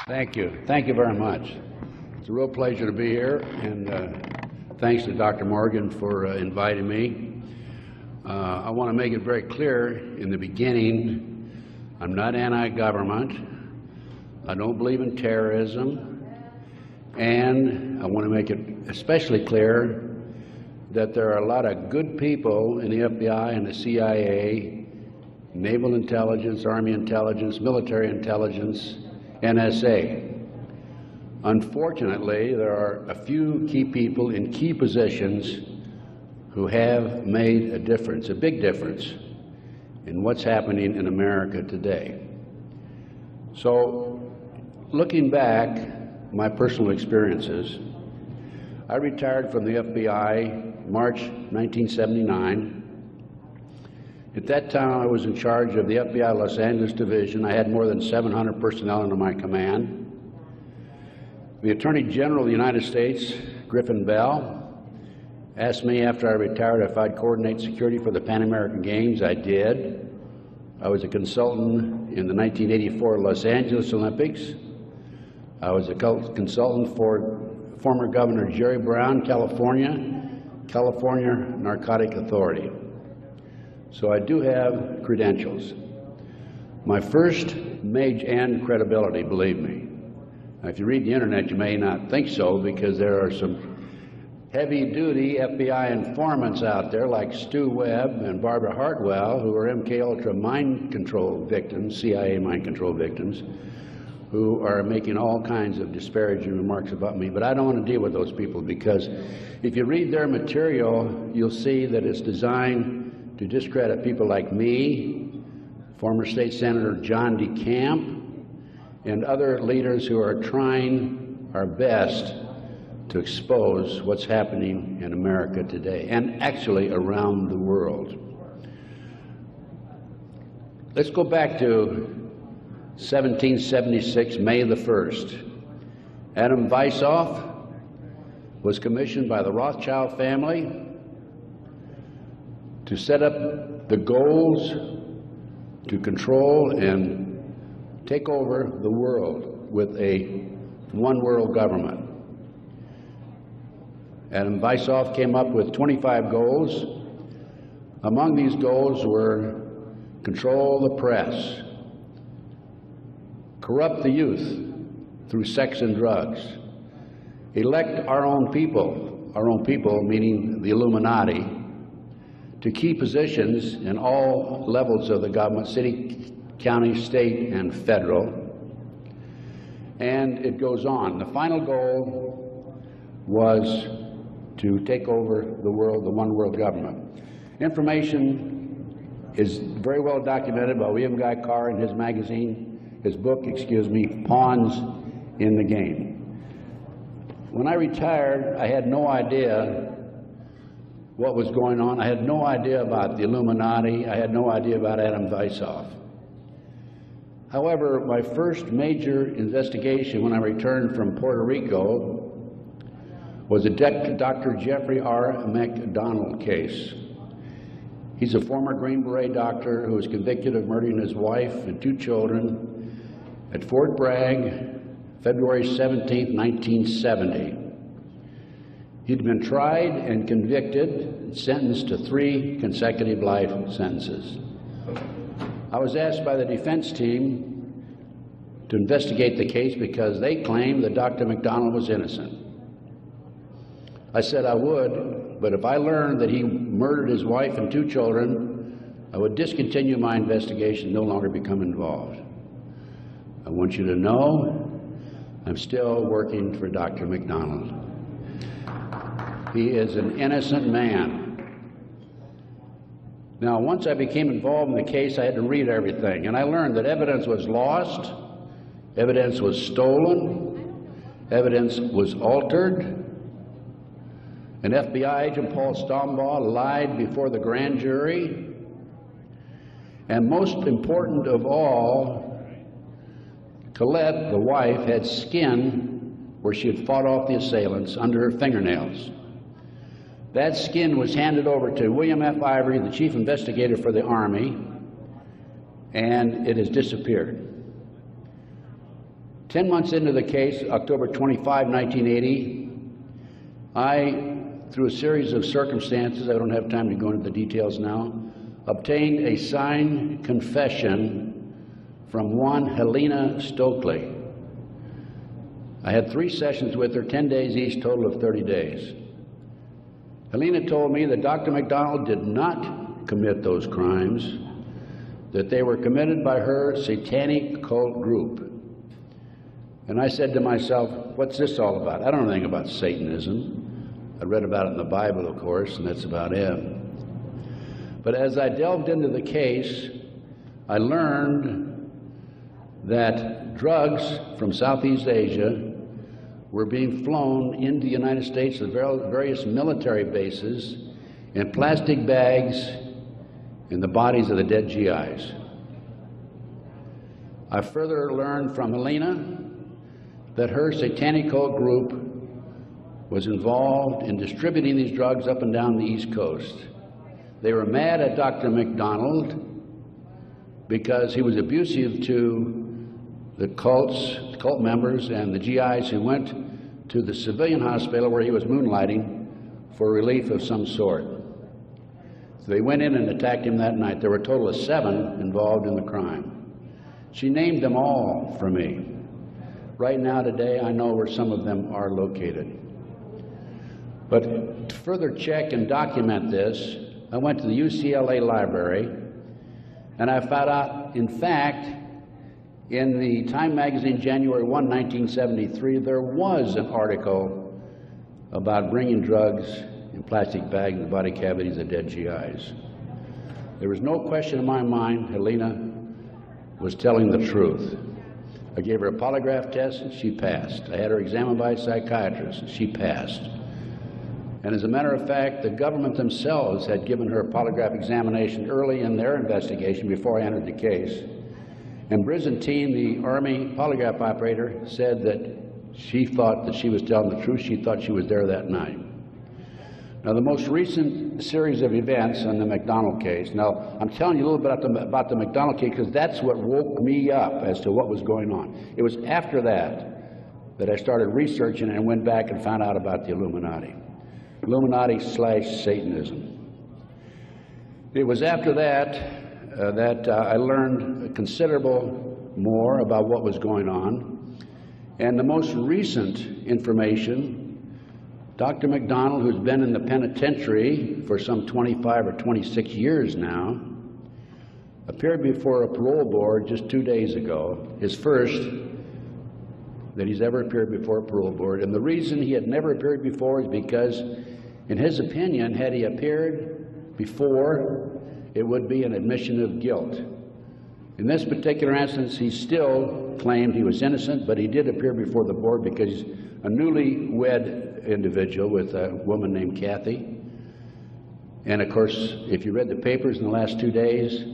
Thank you. Thank you very much. It's a real pleasure to be here, and thanks to Dr. Morgan for inviting me. I want to make it very clear in the beginning, I'm not anti-government. I don't believe in terrorism, and I want to make it especially clear that there are a lot of good people in the FBI and the CIA, naval intelligence, army intelligence, military intelligence, NSA. Unfortunately, there are a few key people in key positions who have made a difference, a big difference, in what's happening in America today. So, looking back, my personal experiences, I retired from the FBI March 1979. At that time, I was in charge of the FBI Los Angeles Division. I had more than 700 personnel under my command. The Attorney General of the United States, Griffin Bell, asked me after I retired if I'd coordinate security for the Pan American Games. I did. I was a consultant in the 1984 Los Angeles Olympics. I was a consultant for former Governor Jerry Brown, California Narcotic Authority. So I do have credentials. My first major and credibility, believe me. Now, if you read the internet, you may not think so, because there are some heavy-duty FBI informants out there like Stu Webb and Barbara Hartwell, who are MKUltra mind control victims, CIA mind control victims, who are making all kinds of disparaging remarks about me. But I don't want to deal with those people, because if you read their material, you'll see that it's designed to discredit people like me, former State Senator John DeCamp, and other leaders who are trying our best to expose what's happening in America today, and actually around the world. Let's go back to 1776, May the 1st. Adam Weishoff was commissioned by the Rothschild family to set up the goals to control and take over the world with a one-world government. Adam Weishoff came up with 25 goals. Among these goals were control the press, corrupt the youth through sex and drugs, elect our own people meaning the Illuminati, to key positions in all levels of the government, city, county, state, and federal. And it goes on. The final goal was to take over the world, the one world government. Information is very well documented by William Guy Carr in his book, Pawns in the Game. When I retired, I had no idea what was going on. I had no idea about the Illuminati. I had no idea about Adam Weishoff. However, my first major investigation when I returned from Puerto Rico was a Dr. Jeffrey R. McDonald case. He's a former Green Beret doctor who was convicted of murdering his wife and 2 children at Fort Bragg, February 17, 1970. He'd been tried and convicted and sentenced to 3 consecutive life sentences. I was asked by the defense team to investigate the case because they claimed that Dr. McDonald was innocent. I said I would, but if I learned that he murdered his wife and 2 children, I would discontinue my investigation, no longer become involved. I want you to know I'm still working for Dr. McDonald. He is an innocent man. Now, once I became involved in the case, I had to read everything, and I learned that evidence was lost, evidence was stolen, evidence was altered. An FBI agent, Paul Stombaugh, lied before the grand jury. And most important of all, Colette, the wife, had skin where she had fought off the assailants under her fingernails. That skin was handed over to William F. Ivory, the chief investigator for the Army, and it has disappeared. 10 months into the case, October 25, 1980, I, through a series of circumstances, I don't have time to go into the details now, obtained a signed confession from one Helena Stokely. I had 3 sessions with her, 10 days each, total of 30 days. Helena told me that Dr. McDonald did not commit those crimes, that they were committed by her satanic cult group. And I said to myself, what's this all about? I don't know anything about Satanism. I read about it in the Bible, of course, and that's about it. But as I delved into the case, I learned that drugs from Southeast Asia were being flown into the United States to various military bases in plastic bags in the bodies of the dead GIs. I further learned from Helena that her satanic cult group was involved in distributing these drugs up and down the East Coast. They were mad at Dr. McDonald because he was abusive to the cult members and the GIs who went to the civilian hospital where he was moonlighting for relief of some sort. So they went in and attacked him that night. There were a total of 7 involved in the crime. She named them all for me. Right now, today, I know where some of them are located. But to further check and document this, I went to the UCLA library, and I found out, in fact, in the Time magazine, January 1, 1973, there was an article about bringing drugs in plastic bags in the body cavities of dead GIs. There was no question in my mind Helena was telling the truth. I gave her a polygraph test and she passed. I had her examined by a psychiatrist and she passed. And as a matter of fact, the government themselves had given her a polygraph examination early in their investigation before I entered the case. And Byzantine, the Army polygraph operator, said that she thought that she was telling the truth. She thought she was there that night. Now, the most recent series of events on the McDonald case, now, I'm telling you a little bit about the McDonald case because that's what woke me up as to what was going on. It was after that I started researching and went back and found out about the Illuminati. Illuminati/Satanism. It was after that I learned considerable more about what was going on. And the most recent information, Dr. McDonald, who's been in the penitentiary for some 25 or 26 years now, appeared before a parole board just 2 days ago, his first that he's ever appeared before a parole board. And the reason he had never appeared before is because, in his opinion, had he appeared before, it would be an admission of guilt. In this particular instance, he still claimed he was innocent, but he did appear before the board because he's a newly-wed individual with a woman named Kathy. And of course, if you read the papers in the last 2 days,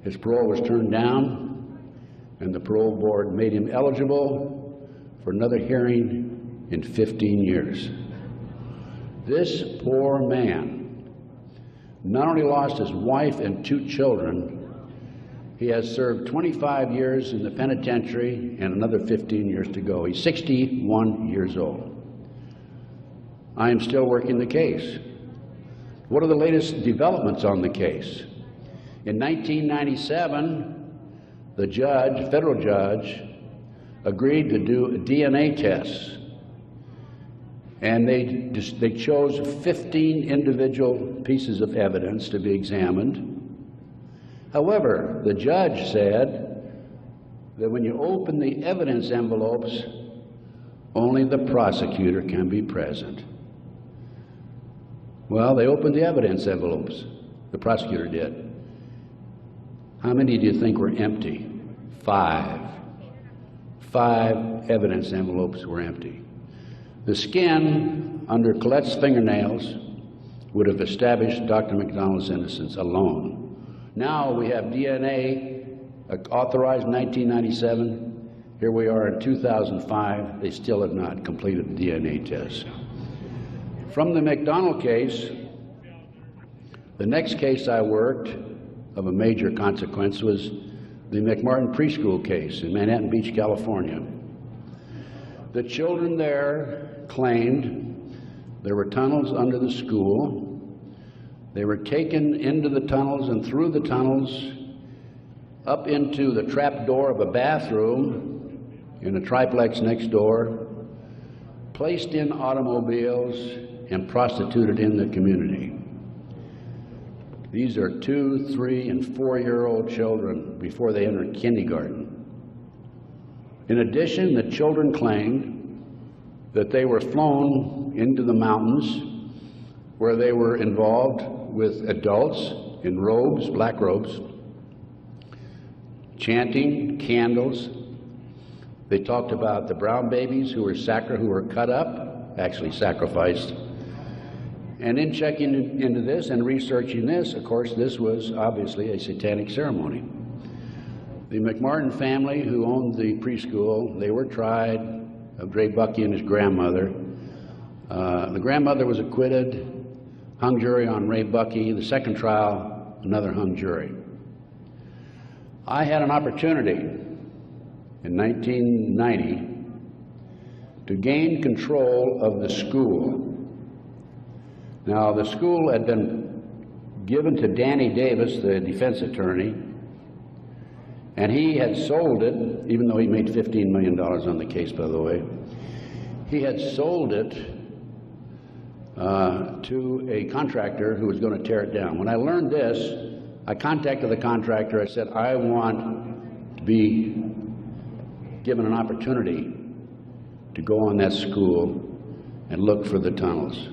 his parole was turned down, and the parole board made him eligible for another hearing in 15 years. This poor man not only lost his wife and 2 children, he has served 25 years in the penitentiary and another 15 years to go. He's 61 years old. I am still working the case. What are the latest developments on the case? In 1997, the judge, federal judge, agreed to do DNA tests. And they chose 15 individual pieces of evidence to be examined. However, the judge said that when you open the evidence envelopes, only the prosecutor can be present. Well, they opened the evidence envelopes. The prosecutor did. How many do you think were empty? 5. 5 evidence envelopes were empty. The skin under Colette's fingernails would have established Dr. McDonald's innocence alone. Now we have DNA authorized in 1997. Here we are in 2005. They still have not completed the DNA test. From the McDonald case, the next case I worked of a major consequence was the McMartin preschool case in Manhattan Beach, California. The children there claimed there were tunnels under the school. They were taken into the tunnels and through the tunnels up into the trap door of a bathroom in a triplex next door, placed in automobiles, and prostituted in the community. These are 2-, 3-, and 4-year-old children before they entered kindergarten. In addition, the children claimed that they were flown into the mountains where they were involved with adults in robes, black robes, chanting, candles. They talked about the brown babies who were cut up, actually sacrificed. And in checking into this and researching this, of course, this was obviously a satanic ceremony. The McMartin family, who owned the preschool, they were tried of Ray Bucky and his grandmother. The grandmother was acquitted, hung jury on Ray Bucky. The second trial, another hung jury. I had an opportunity in 1990 to gain control of the school. Now, the school had been given to Danny Davis, the defense attorney, and he had sold it, even though he made $15 million on the case, by the way. He had sold it to a contractor who was going to tear it down. When I learned this, I contacted the contractor. I said, I want to be given an opportunity to go on that school and look for the tunnels.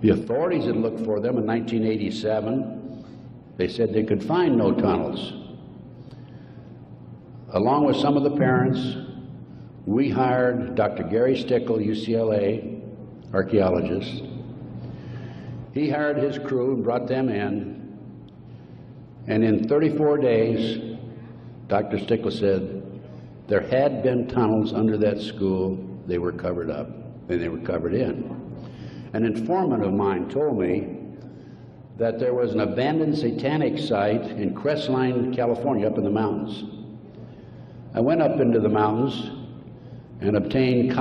The authorities had looked for them in 1987. They said they could find no tunnels. Along with some of the parents, we hired Dr. Gary Stickle, UCLA archaeologist. He hired his crew and brought them in, and in 34 days, Dr. Stickle said there had been tunnels under that school. They were covered up, and they were covered in. An informant of mine told me that there was an abandoned satanic site in Crestline, California, up in the mountains. I went up into the mountains and obtained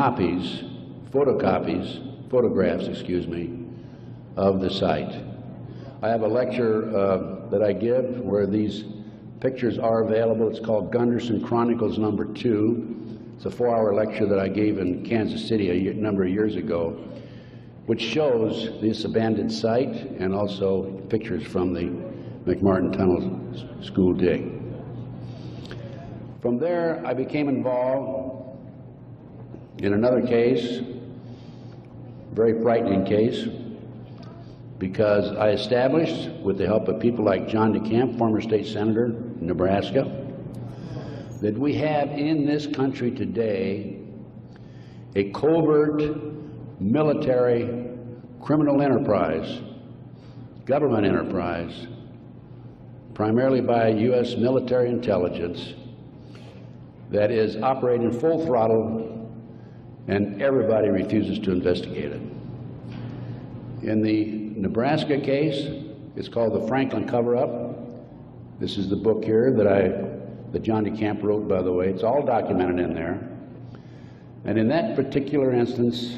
photographs, of the site. I have a lecture that I give where these pictures are available. It's called Gunderson Chronicles number 2. It's a 4-hour lecture that I gave in Kansas City a number of years ago, which shows this abandoned site and also pictures from the McMartin Tunnel school dig. From there, I became involved in another case, very frightening case, because I established, with the help of people like John DeCamp, former state senator in Nebraska, that we have in this country today a covert military criminal enterprise, government enterprise, primarily by U.S. military intelligence, that is operating full throttle, and everybody refuses to investigate it. In the Nebraska case, it's called the Franklin Cover-Up. This is the book here that John DeCamp wrote, by the way. It's all documented in there. And in that particular instance,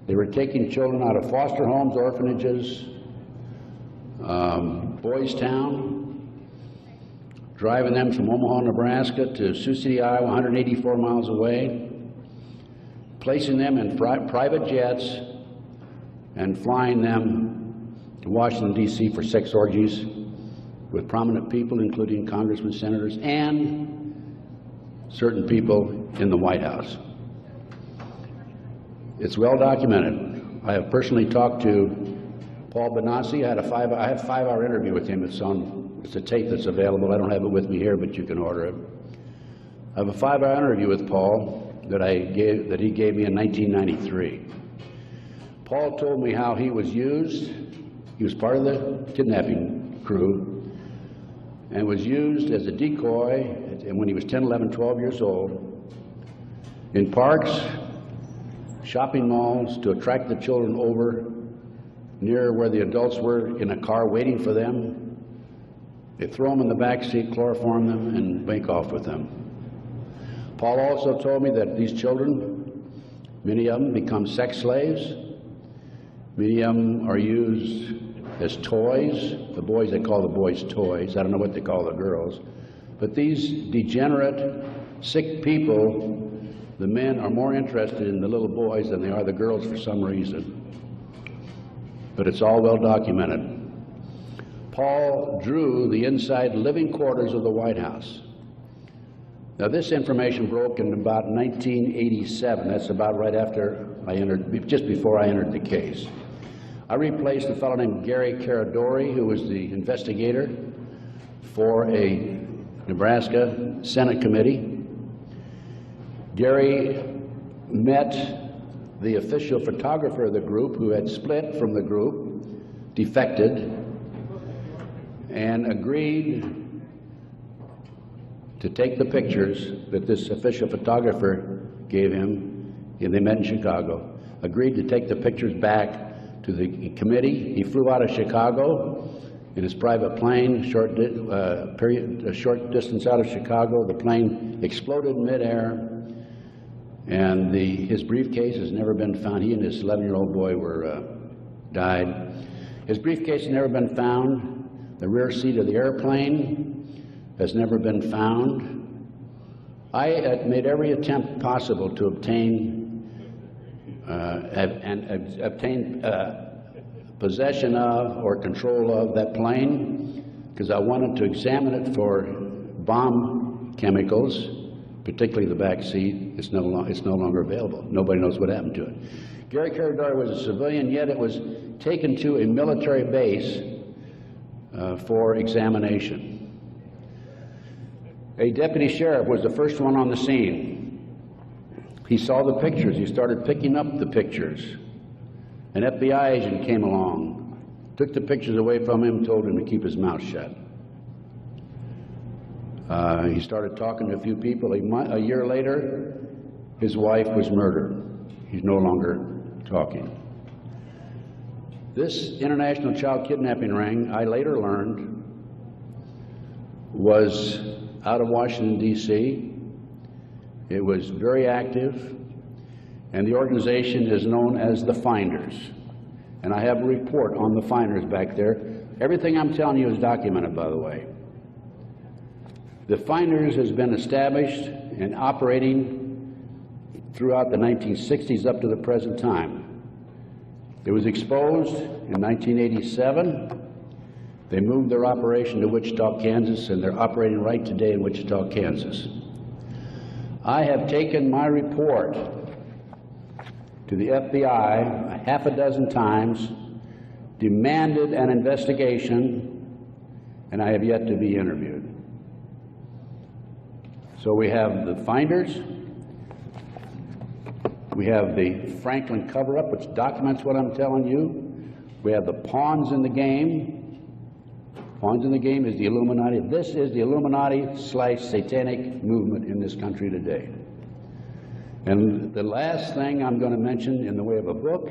they were taking children out of foster homes, orphanages, Boys Town, driving them from Omaha, Nebraska to Sioux City, Iowa, 184 miles away, placing them in private jets and flying them to Washington, D.C. for sex orgies with prominent people, including congressmen, senators, and certain people in the White House. It's well documented. I have personally talked to Paul Benassi. I had a 5-hour interview with him. It's a tape that's available. I don't have it with me here, but you can order it. I have a 5-hour interview with Paul that he gave me in 1993. Paul told me how he was used. He was part of the kidnapping crew and was used as a decoy when he was 10, 11, 12 years old in parks, shopping malls, to attract the children over near where the adults were in a car waiting for them. They throw them in the back seat, chloroform them, and make off with them. Paul also told me that these children, many of them become sex slaves. Many of them are used as toys. The boys, they call the boys toys. I don't know what they call the girls. But these degenerate, sick people, the men are more interested in the little boys than they are the girls for some reason. But it's all well documented. Paul drew the inside living quarters of the White House. Now, this information broke in about 1987. That's about right after I entered, just before I entered the case. I replaced a fellow named Gary Caradori, who was the investigator for a Nebraska Senate committee. Gary met the official photographer of the group, who had split from the group, defected, and agreed to take the pictures that this official photographer gave him, and they met in Chicago, agreed to take the pictures back to the committee. He flew out of Chicago in his private plane, a short distance out of Chicago. The plane exploded in midair, and his briefcase has never been found. He and his 11-year-old boy died. His briefcase has never been found. The rear seat of the airplane has never been found. I made every attempt possible to obtain possession of or control of that plane, because I wanted to examine it for bomb chemicals, particularly the back seat. It's no longer available. Nobody knows what happened to it. Gary Caradori was a civilian, yet it was taken to a military base for examination. A deputy sheriff was the first one on the scene. He saw the pictures. He started picking up the pictures. An FBI agent came along, took the pictures away from him, told him to keep his mouth shut. He started talking to a few people. A year later, his wife was murdered. He's no longer talking. This international child kidnapping ring, I later learned, was out of Washington, D.C. It was very active, and the organization is known as the Finders. And I have a report on the Finders back there. Everything I'm telling you is documented, by the way. The Finders has been established and operating throughout the 1960s up to the present time. It was exposed in 1987. They moved their operation to Wichita, Kansas, and they're operating right today in Wichita, Kansas. I have taken my report to the FBI a half a dozen times, demanded an investigation, and I have yet to be interviewed. So we have the Finders, we have the Franklin cover-up, which documents what I'm telling you. We have the pawns in the game. Pawns in the game is the Illuminati. This is the Illuminati/satanic movement in this country today. And the last thing I'm going to mention in the way of a book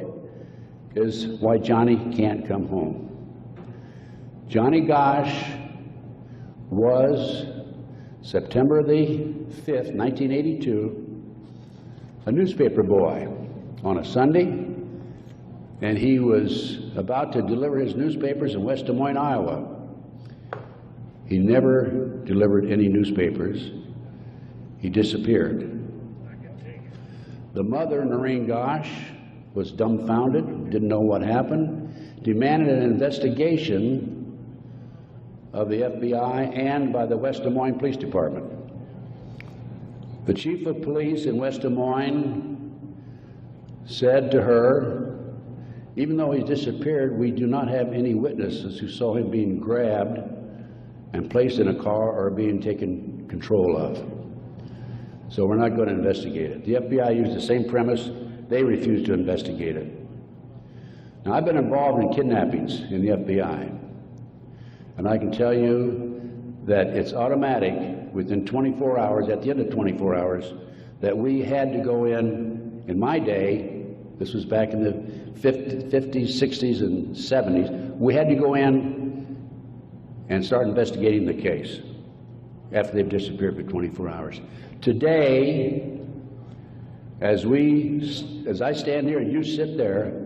is why Johnny can't come home. Johnny Gosch was, September the 5th, 1982, a newspaper boy on a Sunday, and he was about to deliver his newspapers in West Des Moines, Iowa. He never delivered any newspapers. He disappeared. The mother, Noreen Gosch, was dumbfounded, didn't know what happened, demanded an investigation of the FBI and by the West Des Moines Police Department. The chief of police in West Des Moines said to her, even though he's disappeared, we do not have any witnesses who saw him being grabbed and placed in a car or being taken control of. So we're not going to investigate it. The FBI used the same premise. They refused to investigate it. Now, I've been involved in kidnappings in the FBI, and I can tell you that it's automatic within 24 hours, at the end of 24 hours, that we had to go in my day, this was back in the 50s, 60s, and 70s, we had to go in and start investigating the case. after they've disappeared for 24 hours. Today, as I stand here and you sit there,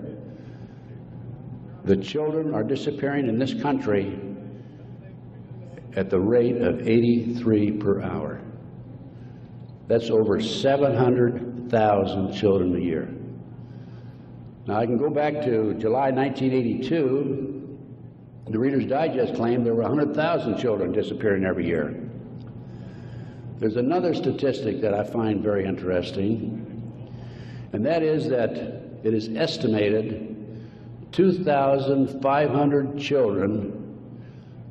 the children are disappearing in this country at the rate of 83 per hour. That's over 700,000 children a year. Now I can go back to July 1982. The Reader's Digest claimed there were 100,000 children disappearing every year. There's another statistic that I find very interesting, and that is that it is estimated 2,500 children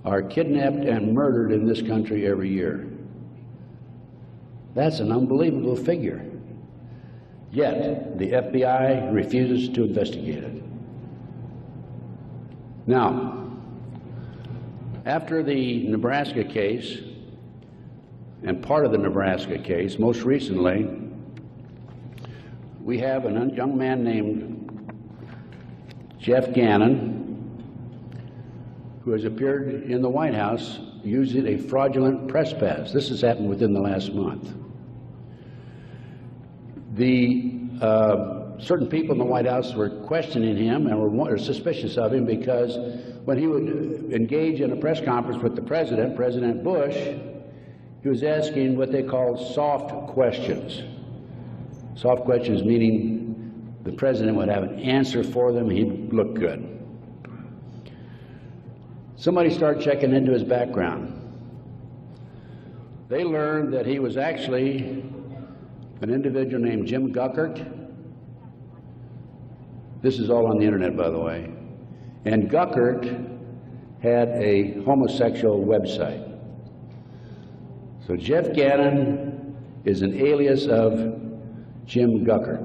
are kidnapped and murdered in this country every year. That's an unbelievable figure. Yet, the FBI refuses to investigate it. Now, after the Nebraska case, and part of the Nebraska case, most recently, we have a young man named Jeff Gannon, who has appeared in the White House using a fraudulent press pass. This has happened within the last month. Certain people in the White House were questioning him and were suspicious of him because when he would engage in a press conference with the president, President Bush, he was asking what they call soft questions. Soft questions meaning the president would have an answer for them, he'd look good. Somebody started checking into his background. They learned that he was actually an individual named Jim Guckert. This is all on the internet, by the way. And Guckert had a homosexual website. So Jeff Gannon is an alias of Jim Guckert.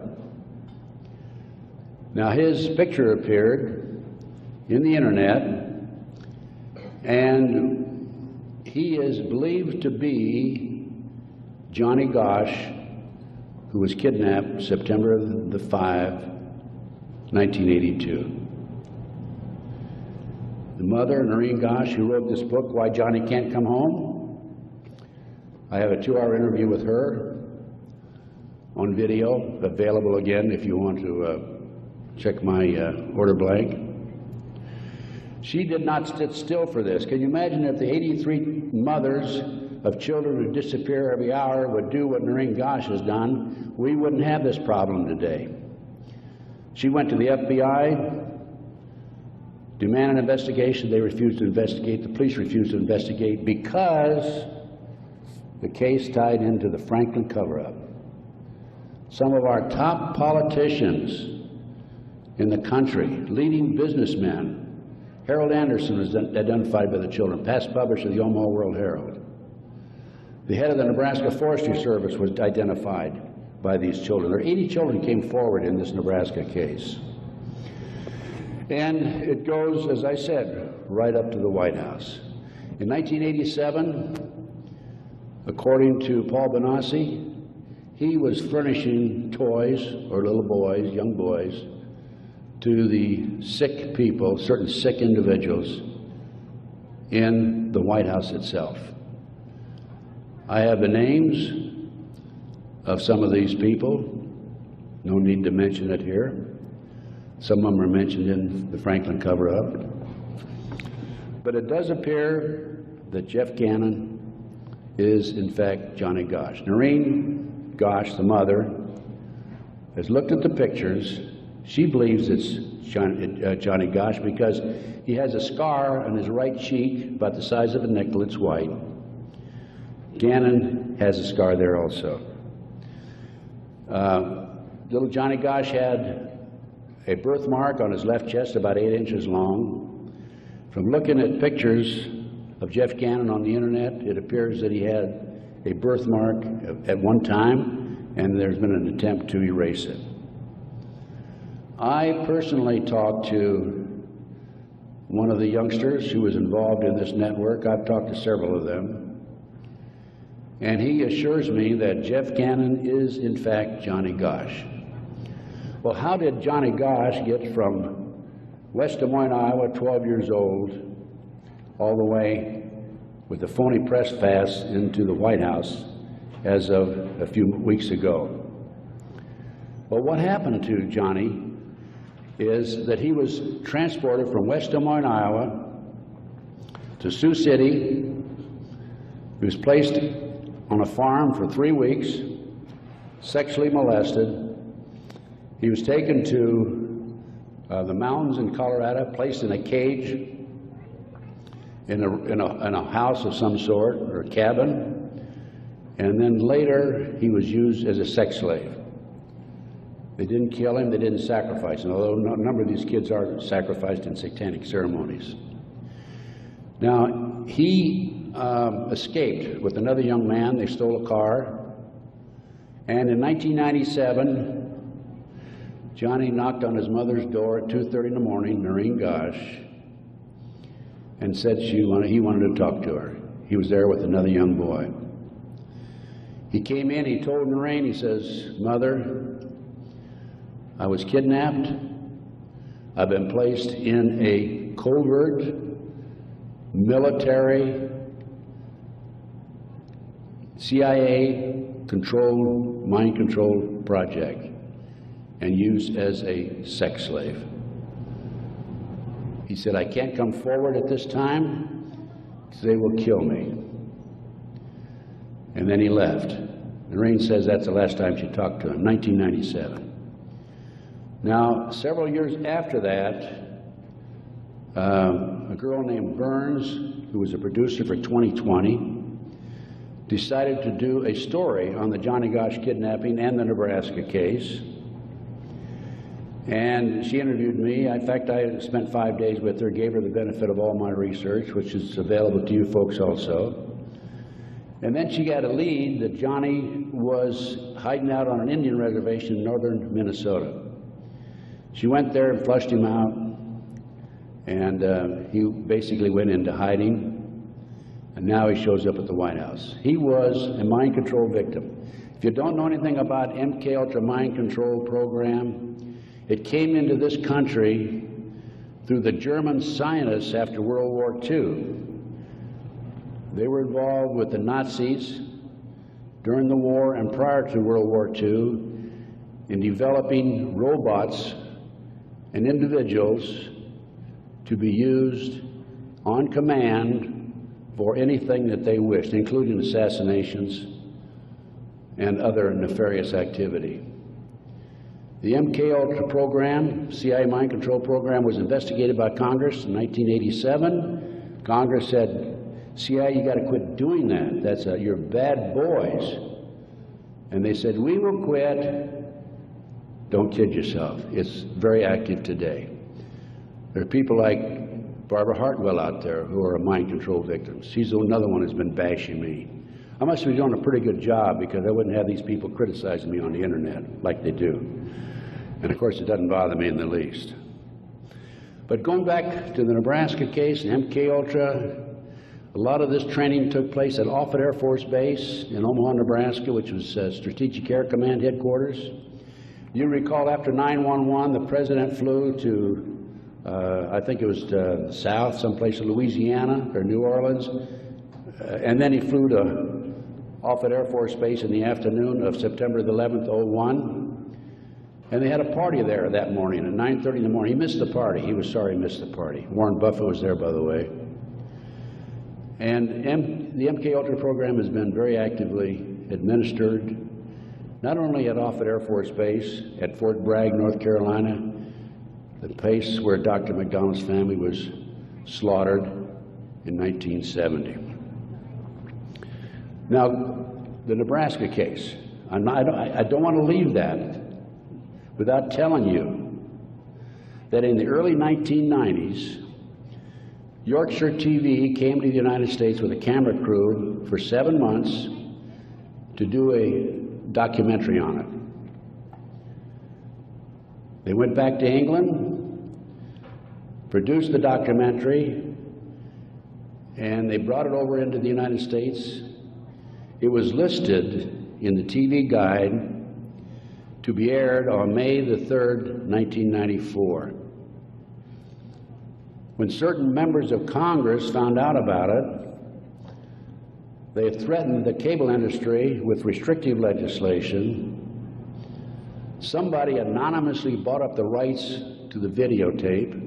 Now his picture appeared in the internet, and he is believed to be Johnny Gosch, who was kidnapped September the 5, 1982. The mother, Noreen Gosch, who wrote this book, Why Johnny Can't Come Home, I have a 2-hour interview with her on video, available again if you want to check my order blank. She did not sit still for this. Can you imagine if the 83 mothers of children who disappear every hour would do what Noreen Gosch has done? We wouldn't have this problem today. She went to the FBI, demanded an investigation. They refused to investigate. The police refused to investigate because the case tied into the Franklin cover-up. Some of our top politicians in the country, leading businessmen, Harold Anderson was identified by the children, past publisher of the Omaha World Herald. The head of the Nebraska Forestry Service was identified by these children. There 80 children came forward in this Nebraska case. And it goes, as I said, right up to the White House. In 1987, according to Paul Benassi, he was furnishing toys, or little boys, young boys, to the sick people, certain sick individuals in the White House itself. I have the names of some of these people. No need to mention it here. Some of them are mentioned in the Franklin cover-up. But it does appear that Jeff Gannon is, in fact, Johnny Gosch. Noreen Gosch, the mother, has looked at the pictures. She believes it's Johnny Gosch because he has a scar on his right cheek about the size of a nickel. It's white. Gannon has a scar there also. Little Johnny Gosch had a birthmark on his left chest about 8 inches long. From looking at pictures of Jeff Gannon on the internet, it appears that he had a birthmark at one time, and there's been an attempt to erase it. I personally talked to one of the youngsters who was involved in this network. I've talked to several of them. And he assures me that Jeff Gannon is, in fact, Johnny Gosch. Well, how did Johnny Gosch get from West Des Moines, Iowa, 12 years old, all the way with a phony press pass into the White House as of a few weeks ago. Well, what happened to Johnny is that he was transported from West Des Moines, Iowa to Sioux City. He was placed on a farm for 3 weeks, sexually molested. He was taken to the mountains in Colorado, placed in a cage in a house of some sort, or a cabin, and then later he was used as a sex slave. They didn't kill him, they didn't sacrifice him, although a number of these kids are sacrificed in satanic ceremonies. Now, he escaped with another young man. They stole a car, and in 1997, Johnny knocked on his mother's door at 2:30 in the morning, Noreen Gosh, and said he wanted to talk to her. He was there with another young boy. He came in, he told Noreen, he says, "Mother, I was kidnapped. I've been placed in a covert military CIA-controlled, mind-controlled project and used as a sex slave." He said, "I can't come forward at this time because they will kill me." And then he left. Noreen says that's the last time she talked to him, 1997. Now, several years after that, a girl named Burns, who was a producer for 2020, decided to do a story on the Johnny Gosch kidnapping and the Nebraska case. And she interviewed me. In fact, I spent 5 days with her, gave her the benefit of all my research, which is available to you folks also. And then she got a lead that Johnny was hiding out on an Indian reservation in northern Minnesota. She went there and flushed him out, and he basically went into hiding, and now he shows up at the White House. He was a mind control victim. If you don't know anything about MKUltra mind control program, it came into this country through the German scientists after World War II. They were involved with the Nazis during the war and prior to World War II in developing robots and individuals to be used on command for anything that they wished, including assassinations and other nefarious activity. The MKUltra program, CIA mind control program, was investigated by Congress in 1987. Congress said, CIA, you got to quit doing that. You're bad boys. And they said, we will quit. Don't kid yourself. It's very active today. There are people like Barbara Hartwell out there who are mind control victims. She's another one who's been bashing me. I must be doing a pretty good job because I wouldn't have these people criticizing me on the internet like they do. And of course, it doesn't bother me in the least. But going back to the Nebraska case, MKUltra, a lot of this training took place at Offutt Air Force Base in Omaha, Nebraska, which was Strategic Air Command headquarters. You recall after 9/11, the president flew to, I think it was south, someplace in Louisiana or New Orleans, and then he flew to Offutt Air Force Base in the afternoon of September the 11th, 2001. And they had a party there that morning at 9:30 in the morning. He missed the party. He was sorry he missed the party. Warren Buffett was there, by the way. And the MKUltra program has been very actively administered, not only at Offutt Air Force Base, at Fort Bragg, North Carolina, the place where Dr. McDonald's family was slaughtered in 1970. Now, the Nebraska case, I don't want to leave that without telling you that in the early 1990s, Yorkshire TV came to the United States with a camera crew for 7 months to do a documentary on it. They went back to England, produced the documentary, and they brought it over into the United States. It was listed in the TV guide to be aired on May the 3rd, 1994. When certain members of Congress found out about it, They threatened the cable industry with restrictive legislation. Somebody anonymously bought up the rights to the videotape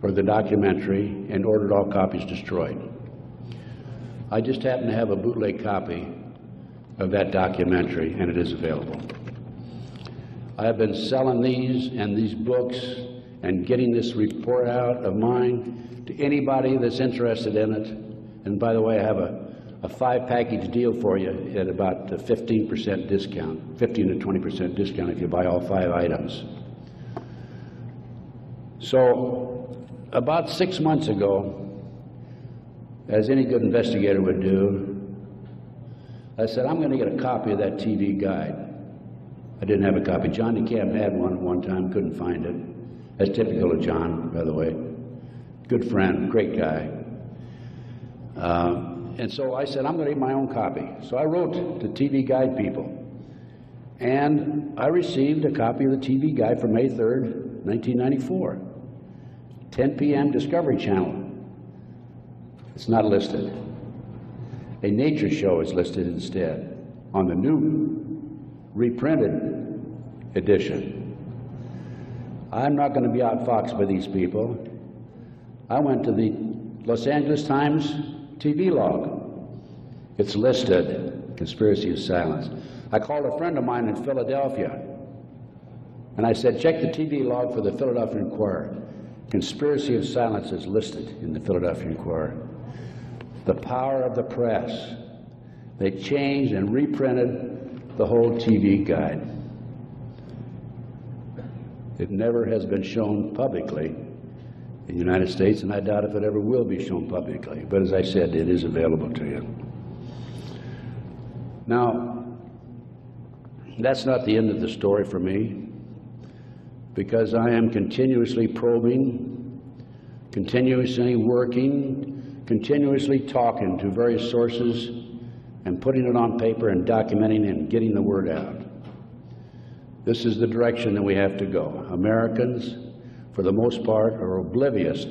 or the documentary and ordered all copies destroyed. I just happen to have a bootleg copy of that documentary, and it is available. I have been selling these and these books and getting this report out of mine to anybody that's interested in it. And by the way, I have a 5-package deal for you at about a 15% discount, 15 to 20% discount if you buy all 5 items. So about 6 months ago, as any good investigator would do, I said, I'm going to get a copy of that TV guide. I didn't have a copy. John DeCamp had one at one time, couldn't find it. That's typical of John, by the way. Good friend, great guy. And so I said, I'm going to get my own copy. So I wrote to TV Guide people. And I received a copy of the TV Guide for May 3rd, 1994. 10 p.m. Discovery Channel. It's not listed. A nature show is listed instead on the new reprinted edition. I'm not going to be outfoxed by these people. I went to the Los Angeles Times TV log. It's listed, Conspiracy of Silence. I called a friend of mine in Philadelphia, and I said, check the TV log for the Philadelphia Inquirer. Conspiracy of Silence is listed in the Philadelphia Inquirer. The power of the press. They changed and reprinted the whole TV guide. It never has been shown publicly in the United States, and I doubt if it ever will be shown publicly. But as I said, it is available to you. Now, that's not the end of the story for me, because I am continuously probing, continuously working, continuously talking to various sources and putting it on paper and documenting and getting the word out. This is the direction that we have to go. Americans, for the most part, are oblivious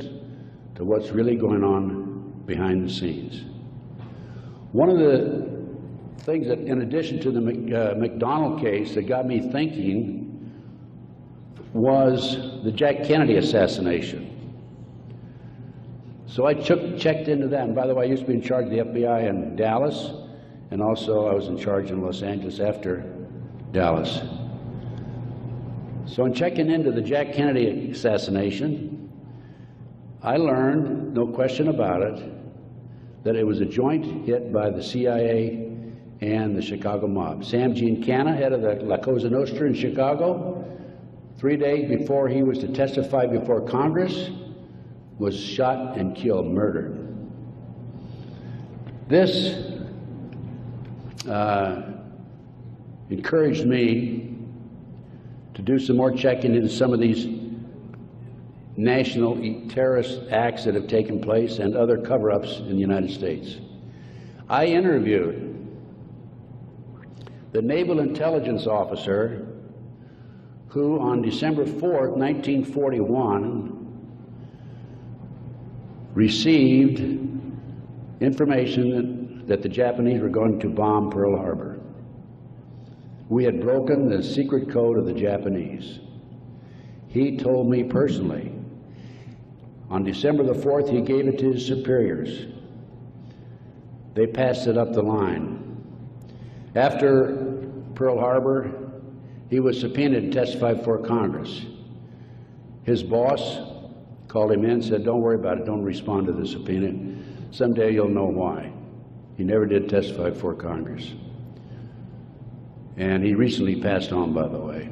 to what's really going on behind the scenes. One of the things that, in addition to the McDonald case, that got me thinking was the Jack Kennedy assassination. So I checked into that. And by the way, I used to be in charge of the FBI in Dallas, and also I was in charge in Los Angeles after Dallas. So in checking into the Jack Kennedy assassination, I learned, no question about it, that it was a joint hit by the CIA and the Chicago mob. Sam Giancana, head of the La Cosa Nostra in Chicago, 3 days before he was to testify before Congress, was shot and killed, murdered. This encouraged me to do some more checking into some of these national terrorist acts that have taken place and other cover-ups in the United States. I interviewed the naval intelligence officer who on December 4th, 1941, received information that the Japanese were going to bomb Pearl Harbor. We had broken the secret code of the Japanese. He told me personally, on December the 4th, he gave it to his superiors. They passed it up the line. After Pearl Harbor, he was subpoenaed to testify before Congress. His boss called him in and said, don't worry about it, don't respond to the subpoena. Someday you'll know why. He never did testify before Congress. And he recently passed on, by the way.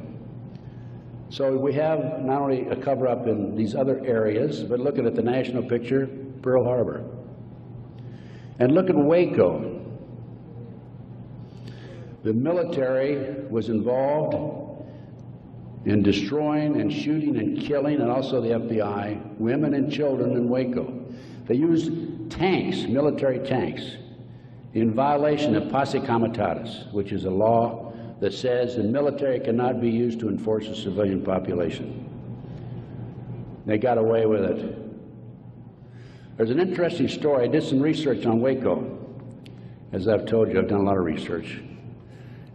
So we have not only a cover-up in these other areas, but looking at the national picture, Pearl Harbor. And look at Waco. The military was involved in destroying and shooting and killing, and also the FBI, women and children in Waco. They used tanks, military tanks, in violation of posse comitatus, which is a law that says the military cannot be used to enforce a civilian population. They got away with it. There's an interesting story. I did some research on Waco. As I've told you, I've done a lot of research.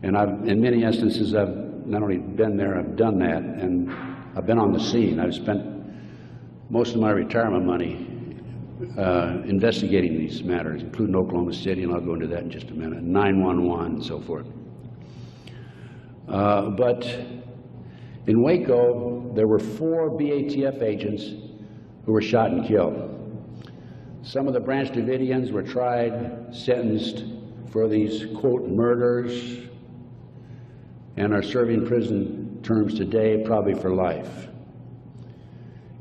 And in many instances, I've not only been there, I've done that, and I've been on the scene. I've spent most of my retirement money investigating these matters, including Oklahoma City, and I'll go into that in just a minute, 911 and so forth. But in Waco, there were 4 BATF agents who were shot and killed. Some of the Branch Davidians were tried, sentenced for these, quote, murders, and are serving prison terms today, probably for life.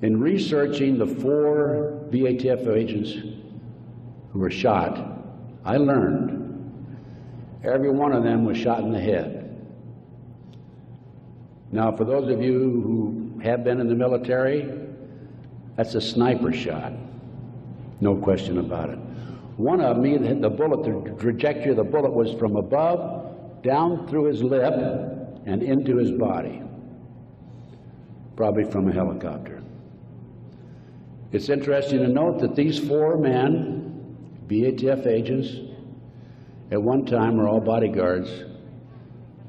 In researching the 4 BATF agents who were shot, I learned every one of them was shot in the head. Now, for those of you who have been in the military, that's a sniper shot, no question about it. One of them, the bullet, the trajectory of the bullet was from above, down through his lip, and into his body, probably from a helicopter. It's interesting to note that these 4 men, BATF agents, at one time were all bodyguards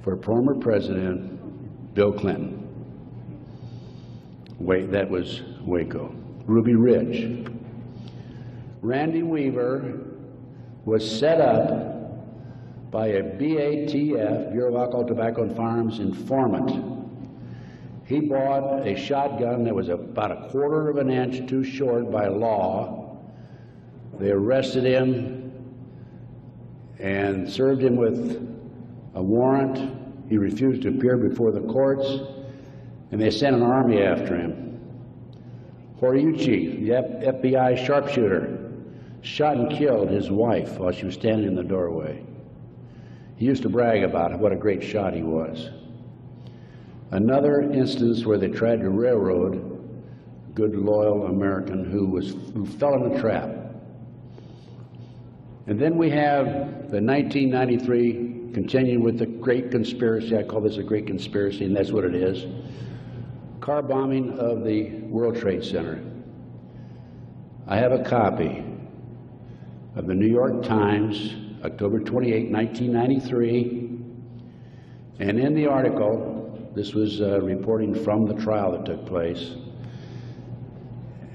for former President Bill Clinton. That was Waco. Ruby Ridge. Randy Weaver was set up by a BATF, Bureau of Alcohol, Tobacco and Firearms, informant. He bought a shotgun that was about 1/4 of an inch too short by law. They arrested him and served him with a warrant. He refused to appear before the courts, and they sent an army after him. Horiuchi, the FBI sharpshooter, shot and killed his wife while she was standing in the doorway. He used to brag about what a great shot he was. Another instance where they tried to railroad a good, loyal American who fell in a trap. And then we have the 1993, continuing with the great conspiracy. I call this a great conspiracy, and that's what it is. Car bombing of the World Trade Center. I have a copy of the New York Times, October 28, 1993, and in the article, this was reporting from the trial that took place,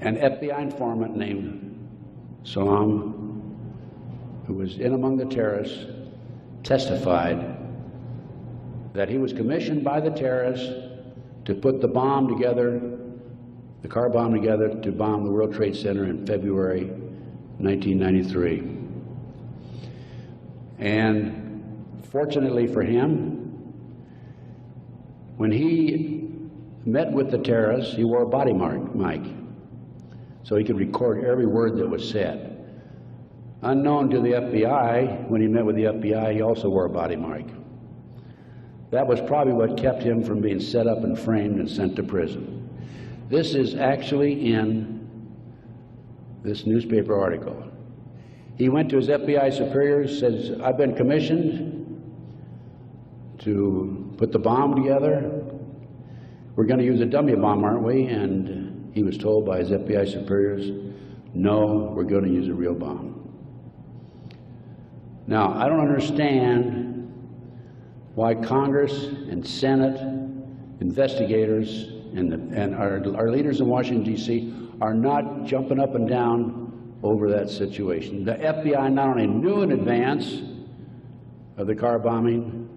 an FBI informant named Salam, who was in among the terrorists, testified that he was commissioned by the terrorists to put the bomb together, the car bomb together, to bomb the World Trade Center in February 1993. And fortunately for him, when he met with the terrorists, he wore a body mic, so he could record every word that was said. Unknown to the FBI, when he met with the FBI, he also wore a body mic. That was probably what kept him from being set up and framed and sent to prison. This is actually in this newspaper article. He went to his FBI superiors, says, I've been commissioned to put the bomb together. We're going to use a dummy bomb, aren't we? And he was told by his FBI superiors, no, we're going to use a real bomb. Now, I don't understand why Congress and Senate, investigators, and our leaders in Washington, D.C. are not jumping up and down over that situation. The FBI not only knew in advance of the car bombing,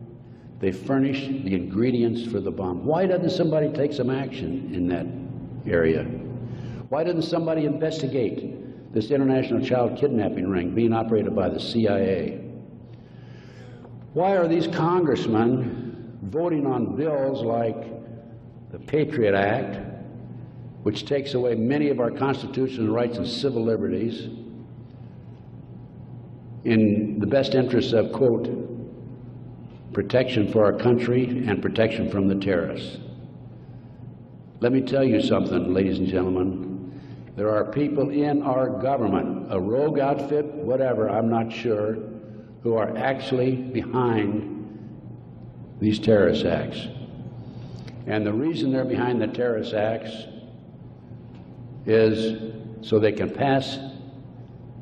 they furnished the ingredients for the bomb. Why doesn't somebody take some action in that area? Why doesn't somebody investigate this international child kidnapping ring being operated by the CIA? Why are these congressmen voting on bills like the Patriot Act, which takes away many of our constitutional rights and civil liberties in the best interests of, quote, protection for our country and protection from the terrorists? Let me tell you something, ladies and gentlemen. There are people in our government, a rogue outfit, whatever, I'm not sure, who are actually behind these terrorist acts. And the reason they're behind the terrorist acts is so they can pass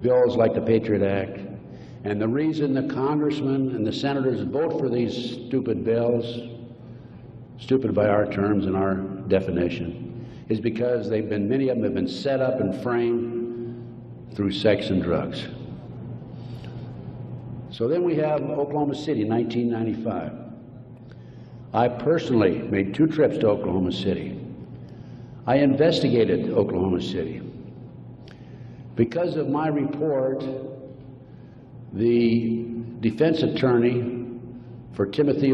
bills like the Patriot Act And the reason the congressmen and the senators vote for these stupid bills, stupid by our terms and our definition, is because many of them have been set up and framed through sex and drugs. So then we have Oklahoma City, 1995. I personally made 2 trips to Oklahoma City. I investigated Oklahoma City. Because of my report, the defense attorney for Timothy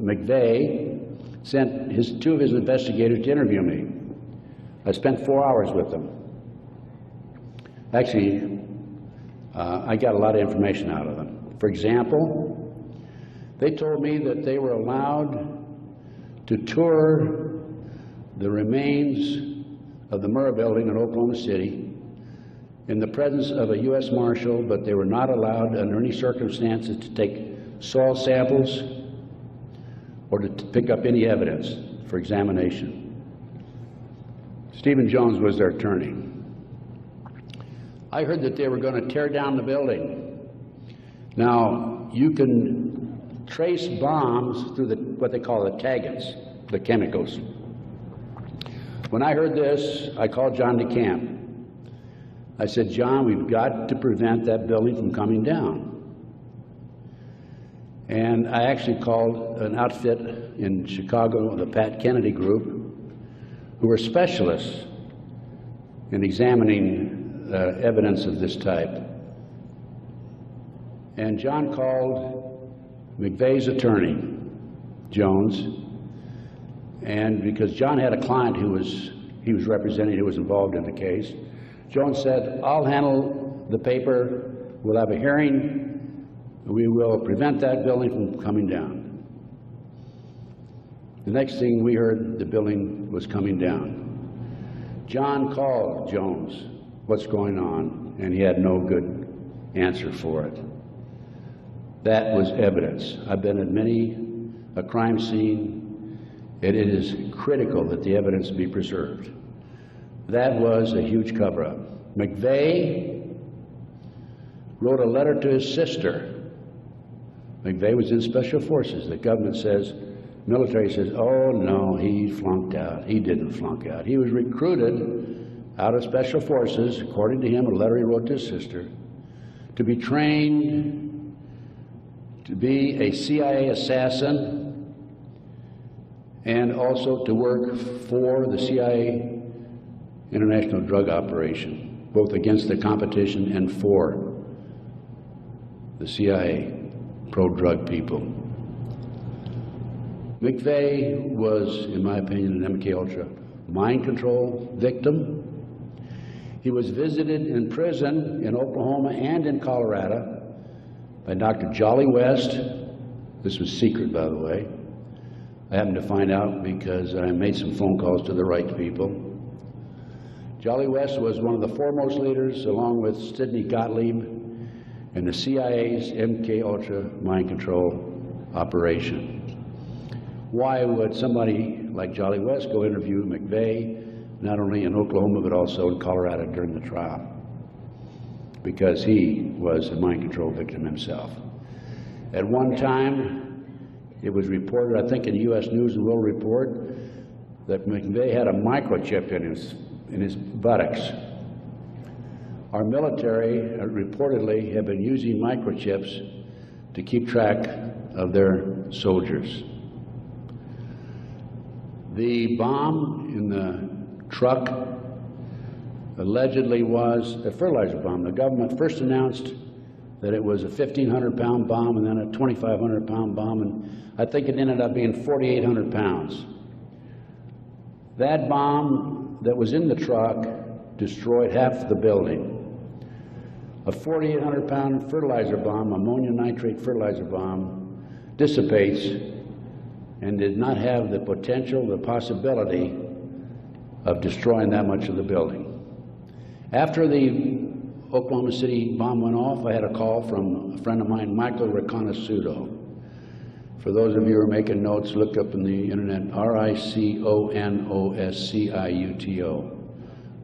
McVeigh sent 2 of his investigators to interview me. I spent 4 hours with them. Actually, I got a lot of information out of them. For example, they told me that they were allowed to tour the remains of the Murrah building in Oklahoma City in the presence of a U.S. Marshal, but they were not allowed under any circumstances to take soil samples or to pick up any evidence for examination. Stephen Jones was their attorney. I heard that they were going to tear down the building. Now, you can trace bombs through what they call the taggants, the chemicals. When I heard this, I called John DeCamp. I said, John, we've got to prevent that building from coming down. And I actually called an outfit in Chicago, the Pat Kennedy Group, who were specialists in examining evidence of this type. And John called McVeigh's attorney, Jones, and because John had a client he was representing who was involved in the case, Jones said, I'll handle the paper, we'll have a hearing, we will prevent that building from coming down. The next thing we heard, the building was coming down. John called Jones, what's going on? And he had no good answer for it. That was evidence. I've been at many a crime scene, and it is critical that the evidence be preserved. That was a huge cover-up. McVeigh wrote a letter to his sister. McVeigh was in Special Forces. The government says, military says, oh no, he flunked out. He didn't flunk out. He was recruited out of Special Forces, according to him, a letter he wrote to his sister, to be trained to be a CIA assassin and also to work for the CIA international drug operation, both against the competition and for the CIA pro-drug people. McVeigh was, in my opinion, an MK-Ultra mind control victim. He was visited in prison in Oklahoma and in Colorado by Dr. Jolly West. This was secret, by the way. I happened to find out because I made some phone calls to the right people. Jolly West was one of the foremost leaders, along with Sidney Gottlieb, in the CIA's MK-Ultra mind control operation. Why would somebody like Jolly West go interview McVeigh, not only in Oklahoma, but also in Colorado during the trial? Because he was a mind control victim himself. At one time, it was reported, I think in the U.S. News and World Report, that McVeigh had a microchip in his buttocks. Our military reportedly have been using microchips to keep track of their soldiers. The bomb in the truck allegedly was a fertilizer bomb. The government first announced that it was a 1,500-pound bomb and then a 2,500-pound bomb, and I think it ended up being 4,800 pounds. That bomb that was in the truck destroyed half the building. A 4,800-pound fertilizer bomb, ammonium nitrate fertilizer bomb, dissipates and did not have the potential, the possibility of destroying that much of the building. After the Oklahoma City bomb went off, I had a call from a friend of mine, Michael Riconosciuto. For those of you who are making notes, look up in the internet, R-I-C-O-N-O-S-C-I-U-T-O.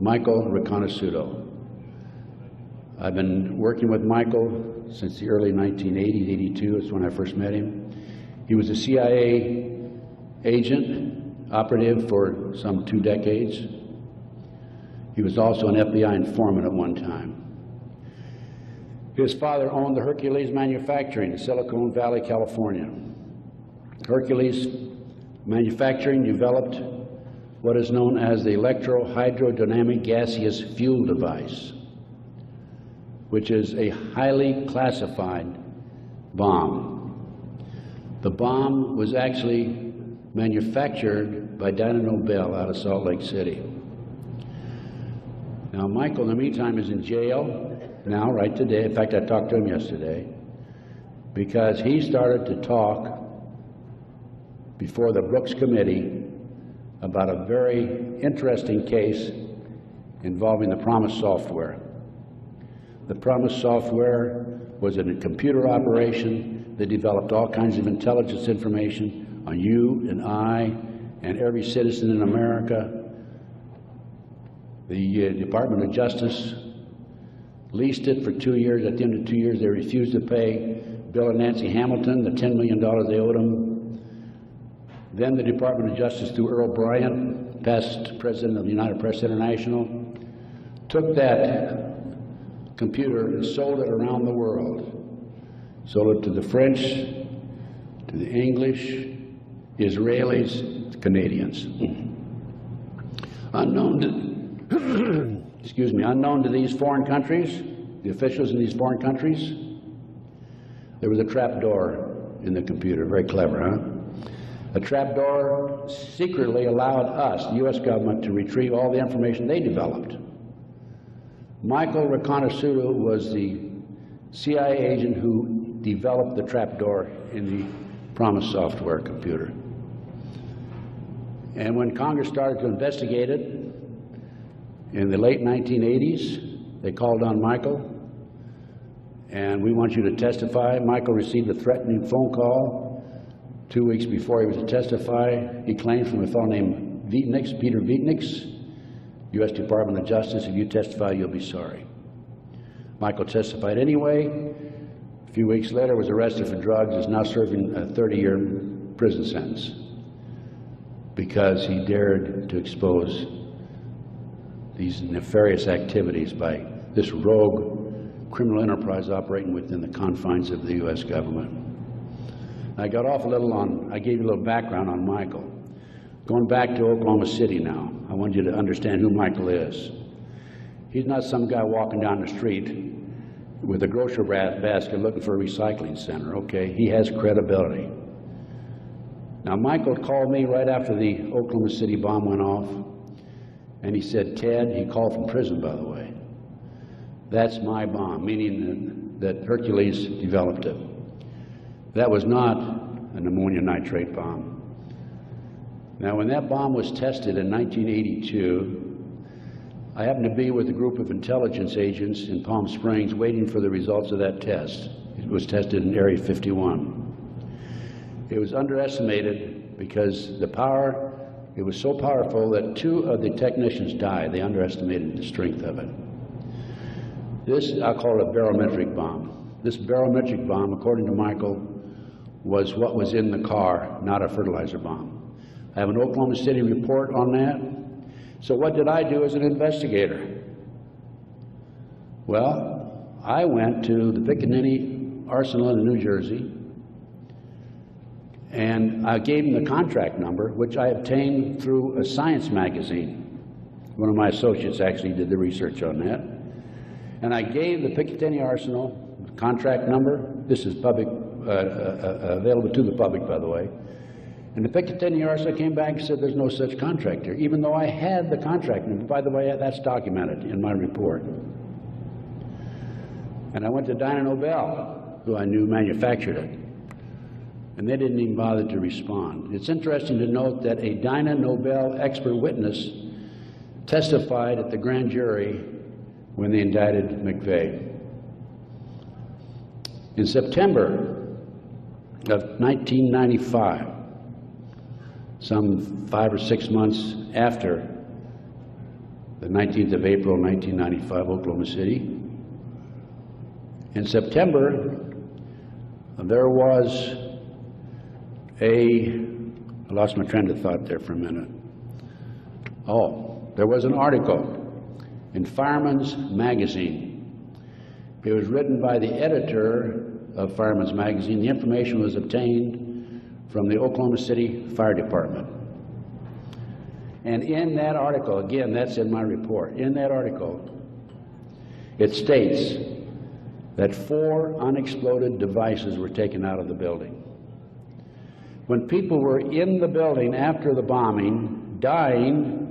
Michael Riconosciuto. I've been working with Michael since the early 1980s, 82 is when I first met him. He was a CIA agent, operative for some 2 decades. He was also an FBI informant at one time. His father owned the Hercules Manufacturing in Silicon Valley, California. Hercules Manufacturing developed what is known as the electro-hydrodynamic gaseous fuel device, which is a highly classified bomb. The bomb was actually manufactured by Dyna Nobel out of Salt Lake City. Now, Michael, in the meantime, is in jail now, right today. In fact, I talked to him yesterday because he started to talk before the Brooks Committee about a very interesting case involving the PROMIS software. The PROMIS software was a computer operation that developed all kinds of intelligence information on you and I and every citizen in America. The Department of Justice leased it for 2 years. At the end of 2 years, they refused to pay Bill and Nancy Hamilton the $10 million they owed them. Then the Department of Justice, through Earl Bryant, past president of the United Press International, took that computer and sold it around the world. Sold it to the French, to the English, Israelis, the Canadians. Unknown to unknown to these foreign countries, the officials in these foreign countries, there was a trap door in the computer. Very clever, huh? A trap door secretly allowed us, the U.S. government, to retrieve all the information they developed. Michael Reconnaissance was the CIA agent who developed the trap door in the PROMIS software computer. And when Congress started to investigate it, in the late 1980s, they called on Michael, and we want you to testify. Michael received a threatening phone call 2 weeks before he was to testify. He claimed from a fellow named Vietnix, Peter Vietnix, U.S. Department of Justice, if you testify, you'll be sorry. Michael testified anyway. A few weeks later, was arrested for drugs, is now serving a 30-year prison sentence because he dared to expose these nefarious activities by this rogue criminal enterprise operating within the confines of the U.S. government. I got off a little on, I gave you a little background on Michael. Going back to Oklahoma City now, I want you to understand who Michael is. He's not some guy walking down the street with a grocery basket looking for a recycling center, okay? He has credibility. Now, Michael called me right after the Oklahoma City bomb went off, and he said, Ted, he called from prison, by the way, that's my bomb, meaning that Hercules developed it. That was not an ammonium nitrate bomb. Now, when that bomb was tested in 1982, I happened to be with a group of intelligence agents in Palm Springs waiting for the results of that test. It was tested in Area 51. It was underestimated because the power, it was so powerful that 2 of the technicians died. They underestimated the strength of it. This, I'll call it a barometric bomb. This barometric bomb, according to Michael, was what was in the car, not a fertilizer bomb. I have an Oklahoma City report on that. So what did I do as an investigator? Well, I went to the Pickaninny Arsenal in New Jersey, and I gave him the contract number, which I obtained through a science magazine. One of my associates actually did the research on that. And I gave the Picatinny Arsenal the contract number. This is public, available to the public, by the way. And the Picatinny Arsenal came back and said there's no such contract here, even though I had the contract number. By the way, that's documented in my report. And I went to Dyna Nobel, who I knew manufactured it. And they didn't even bother to respond. It's interesting to note that a Dyna Nobel expert witness testified at the grand jury when they indicted McVeigh. In September of 1995, some 5 or 6 months after the 19th of April, 1995, Oklahoma City, In September, there was I lost my train of thought there for a minute. Oh, there was an article in Fireman's Magazine. It was written by the editor of Fireman's Magazine. The information was obtained from the Oklahoma City Fire Department. And in that article, again, that's in my report, in that article, it states that 4 unexploded devices were taken out of the building. When people were in the building after the bombing, dying,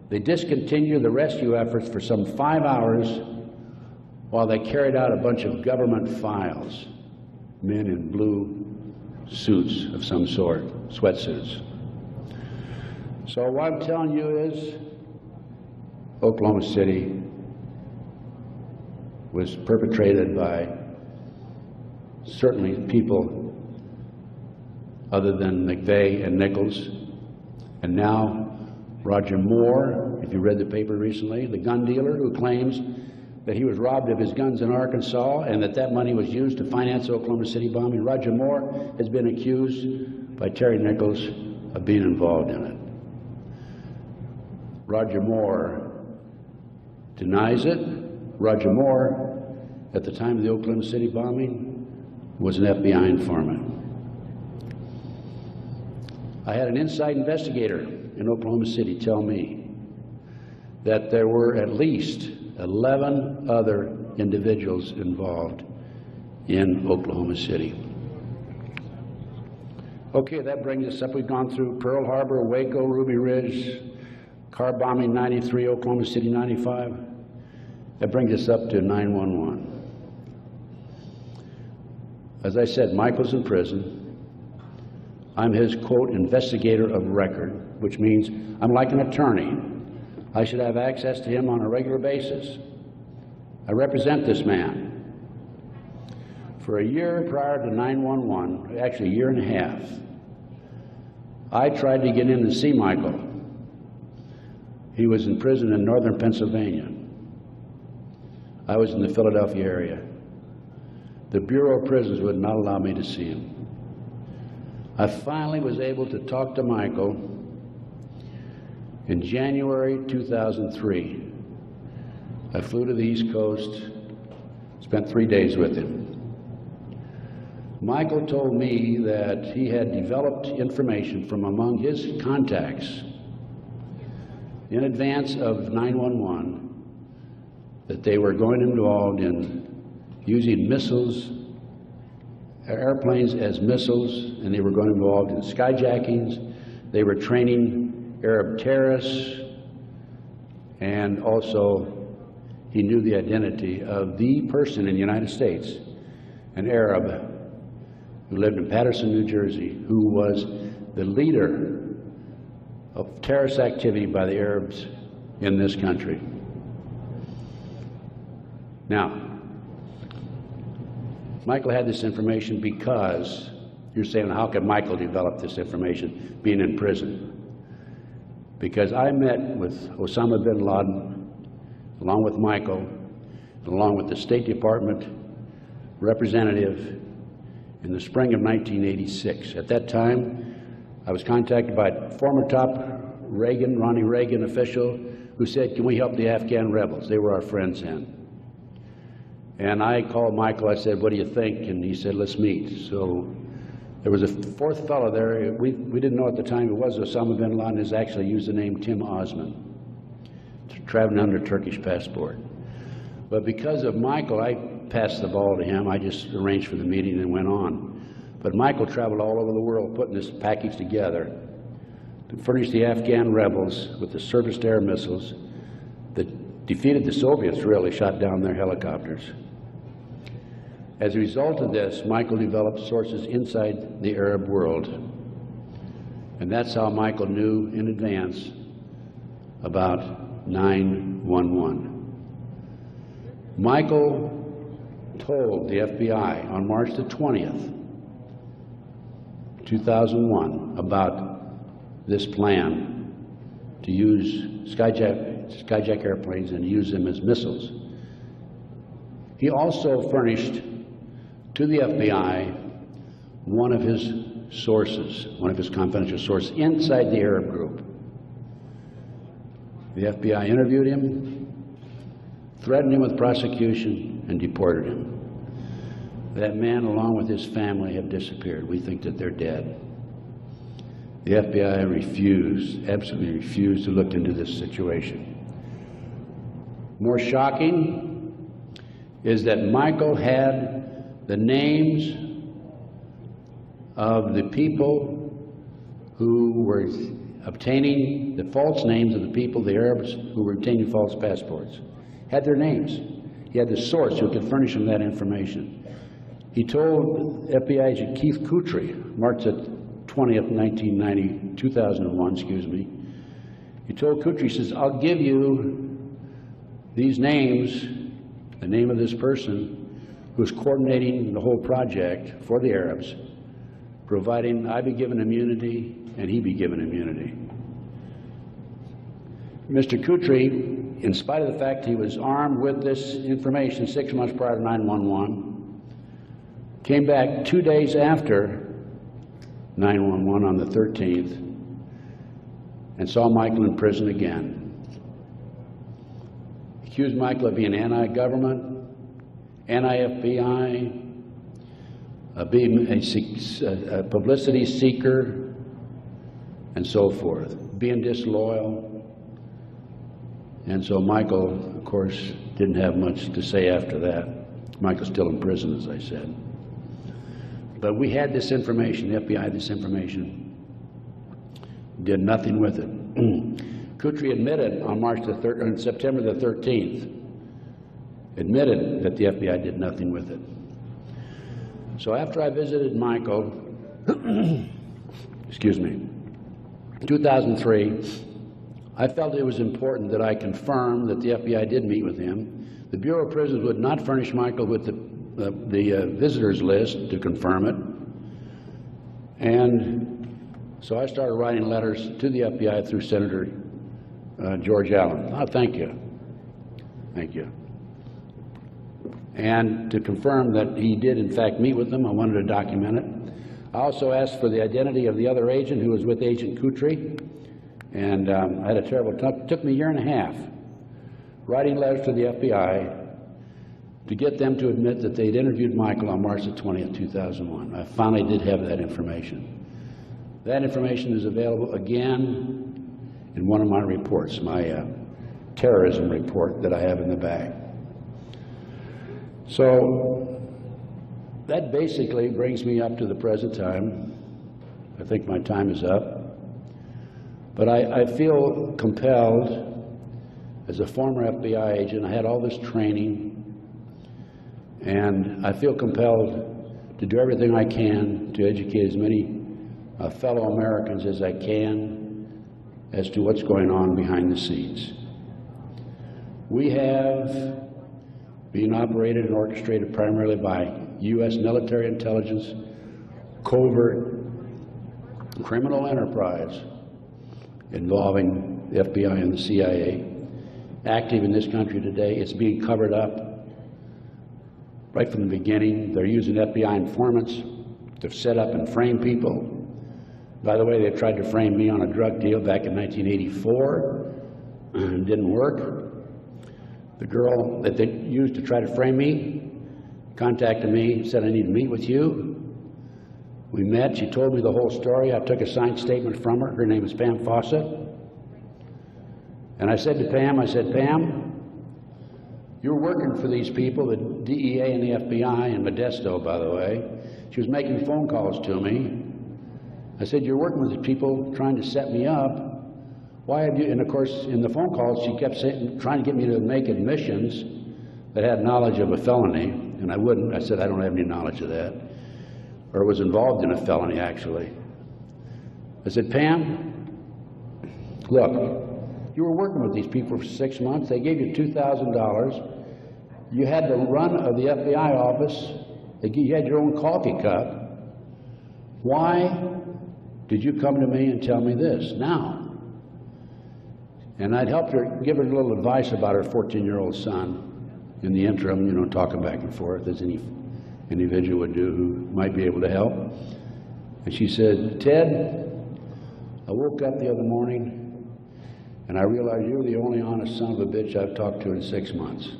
they discontinued the rescue efforts for some 5 hours while they carried out a bunch of government files, men in blue suits of some sort, sweatsuits. So what I'm telling you is Oklahoma City was perpetrated by certainly people other than McVeigh and Nichols, and now Roger Moore, if you read the paper recently, the gun dealer who claims that he was robbed of his guns in Arkansas and that money was used to finance the Oklahoma City bombing. Roger Moore has been accused by Terry Nichols of being involved in it. Roger Moore denies it. Roger Moore, at the time of the Oklahoma City bombing, was an FBI informant. I had an inside investigator in Oklahoma City tell me that there were at least 11 other individuals involved in Oklahoma City. Okay, that brings us up. We've gone through Pearl Harbor, Waco, Ruby Ridge, car bombing 93, Oklahoma City 95. That brings us up to 9/11. As I said, Michael's in prison. I'm his, quote, investigator of record, which means I'm like an attorney. I should have access to him on a regular basis. I represent this man. For a year prior to 9/11, actually a year and a half, I tried to get in to see Michael. He was in prison in northern Pennsylvania. I was in the Philadelphia area. The Bureau of Prisons would not allow me to see him. I finally was able to talk to Michael in January 2003. I flew to the East Coast, spent 3 days with him. Michael told me that he had developed information from among his contacts in advance of 9/11 that they were going involved in using missiles, airplanes as missiles, and they were going involved in skyjackings. They were training Arab terrorists, and also he knew the identity of the person in the United States, an Arab who lived in Paterson, New Jersey, who was the leader of terrorist activity by the Arabs in this country. Now, Michael had this information because, you're saying, how could Michael develop this information being in prison? Because I met with Osama bin Laden, along with Michael, along with the State Department representative in the spring of 1986. At that time, I was contacted by a former top Ronnie Reagan official who said, can we help the Afghan rebels? They were our friends then. And I called Michael, I said, what do you think? And he said, let's meet. So there was a fourth fellow there. We didn't know at the time it was Osama bin Laden. Has actually used the name Tim Osman, traveling under Turkish passport. But because of Michael, I passed the ball to him. I just arranged for the meeting and went on. But Michael traveled all over the world putting this package together to furnish the Afghan rebels with the surface-to-air missiles that defeated the Soviets, really shot down their helicopters. As a result of this, Michael developed sources inside the Arab world. And that's how Michael knew in advance about 9/11. Michael told the FBI on March the 20th, 2001, about this plan to use skyjack airplanes and use them as missiles. He also furnished to the FBI one of his sources, one of his confidential sources inside the Arab group. The FBI interviewed him, threatened him with prosecution, and deported him. That man, along with his family, have disappeared. We think that they're dead. The FBI refused, absolutely refused to look into this situation. More shocking is that Michael had the names of the people who were obtaining the false names of the people, the Arabs who were obtaining false passports. Had their names. He had the source who could furnish him that information. He told FBI agent Keith Kutry, March 20th, 2001, excuse me. He told Kutry, he says, I'll give you these names, the name of this person who's coordinating the whole project for the Arabs, providing I be given immunity and he be given immunity. Mr. Kutry, in spite of the fact he was armed with this information 6 months prior to 9/11, came back 2 days after 9/11 on the 13th and saw Michael in prison again. Accused Michael of being anti-government, anti-FBI, being a publicity seeker, and so forth, being disloyal. And so Michael, of course, didn't have much to say after that. Michael's still in prison, as I said. But we had this information, the FBI had this information, did nothing with it. Kutry admitted on September the 13th, admitted that the FBI did nothing with it. So after I visited Michael, excuse me, 2003, I felt it was important that I confirm that the FBI did meet with him. The Bureau of Prisons would not furnish Michael with the visitors list to confirm it. And so I started writing letters to the FBI through Senator George Allen. Oh, thank you. Thank you. And to confirm that he did in fact meet with them, I wanted to document it. I also asked for the identity of the other agent who was with Agent Kutry. And I had a terrible time. It took me a year and a half writing letters to the FBI to get them to admit that they'd interviewed Michael on March the 20th, 2001. I finally did have that information. That information is available again in one of my reports, my terrorism report that I have in the back. So that basically brings me up to the present time. I think my time is up. But I feel compelled, as a former FBI agent, I had all this training, and I feel compelled to do everything I can to educate as many fellow Americans as I can as to what's going on behind the scenes. We have been operated and orchestrated primarily by U.S. military intelligence, covert criminal enterprise involving the FBI and the CIA, active in this country today. It's being covered up right from the beginning. They're using FBI informants to set up and frame people. By the way, they tried to frame me on a drug deal back in 1984. It didn't work. The girl that they used to try to frame me contacted me, said, I need to meet with you. We met, she told me the whole story. I took a signed statement from her. Her name is Pam Fawcett. And I said to Pam, Pam, you're working for these people, the DEA and the FBI in Modesto, by the way. She was making phone calls to me. I said, you're working with these people trying to set me up. Why have you, and of course, in the phone calls, she kept saying, trying to get me to make admissions that had knowledge of a felony, and I wouldn't. I said, I don't have any knowledge of that. Or was involved in a felony, actually. I said, Pam, look, you were working with these people for 6 months. They gave you $2,000. You had the run of the FBI office. You had your own coffee cup. Why did you come to me and tell me this now? And I'd helped her, give her a little advice about her 14-year-old son. in the interim, you know, talking back and forth as any individual would do who might be able to help. And she said, "Ted, I woke up the other morning and I realized you're the only honest son of a bitch I've talked to in 6 months."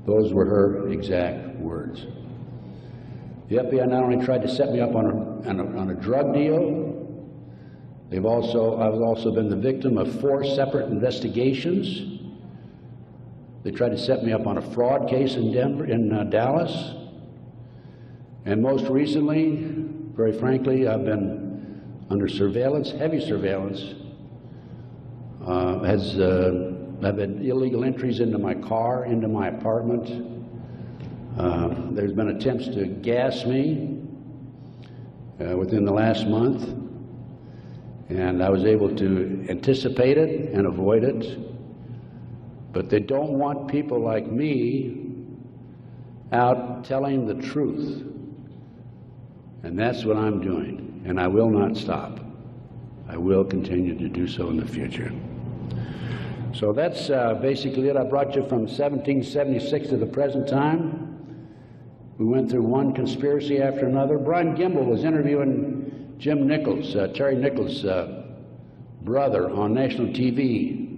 Those were her exact words. The FBI not only tried to set me up on a drug deal, I've also been the victim of 4 separate investigations. They tried to set me up on a fraud case in Dallas. And most recently, very frankly, I've been under surveillance, heavy surveillance. I've had illegal entries into my car, into my apartment. There's been attempts to gas me within the last month. And I was able to anticipate it and avoid it. But they don't want people like me out telling the truth. And that's what I'm doing. And I will not stop. I will continue to do so in the future. So that's basically it. I brought you from 1776 to the present time. We went through one conspiracy after another. Brian Gimble was interviewing Jim Nichols, Terry Nichols' brother, on national TV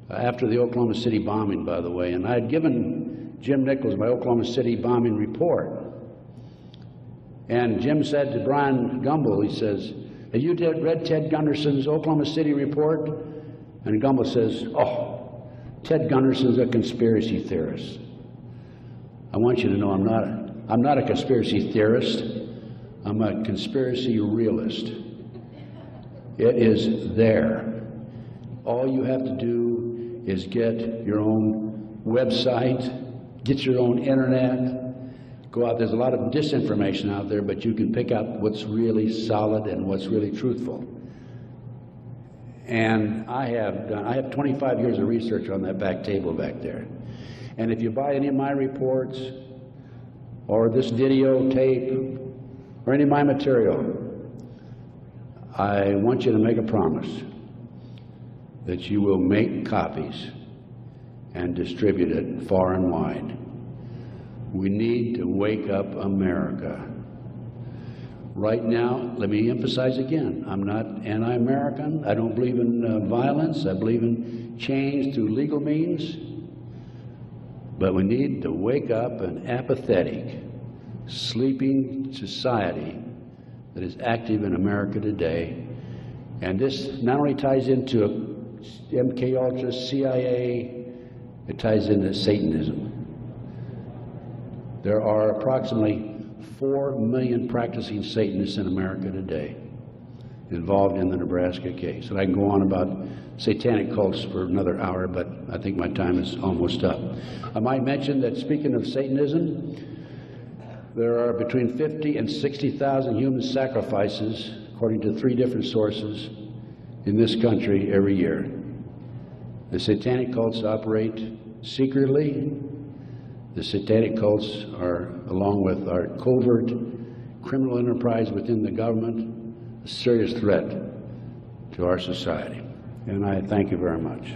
after the Oklahoma City bombing, by the way. And I had given Jim Nichols my Oklahoma City bombing report. And Jim said to Brian Gumble, he says, "Have you read Ted Gunderson's Oklahoma City report?" And Gumble says, "Oh, Ted Gunderson's a conspiracy theorist." I want you to know I'm not a conspiracy theorist. I'm a conspiracy realist. It is there. All you have to do is get your own website, get your own internet, go out. There's a lot of disinformation out there, but you can pick out what's really solid and what's really truthful. And I have 25 years of research on that back table back there. And if you buy any of my reports or this videotape or any of my material, I want you to make a promise that you will make copies and distribute it far and wide. We need to wake up America. Right now, let me emphasize again, I'm not anti-American. I don't believe in violence. I believe in change through legal means. But we need to wake up an apathetic, sleeping society that is active in America today. And this not only ties into MK Ultra, CIA, it ties into Satanism. There are approximately 4 million practicing Satanists in America today involved in the Nebraska case. And I can go on about satanic cults for another hour, but I think my time is almost up. I might mention that, speaking of Satanism, there are between 50 and 60,000 human sacrifices, according to 3 different sources, in this country every year. The satanic cults operate secretly. The satanic cults are, along with our covert criminal enterprise within the government, a serious threat to our society. And I thank you very much.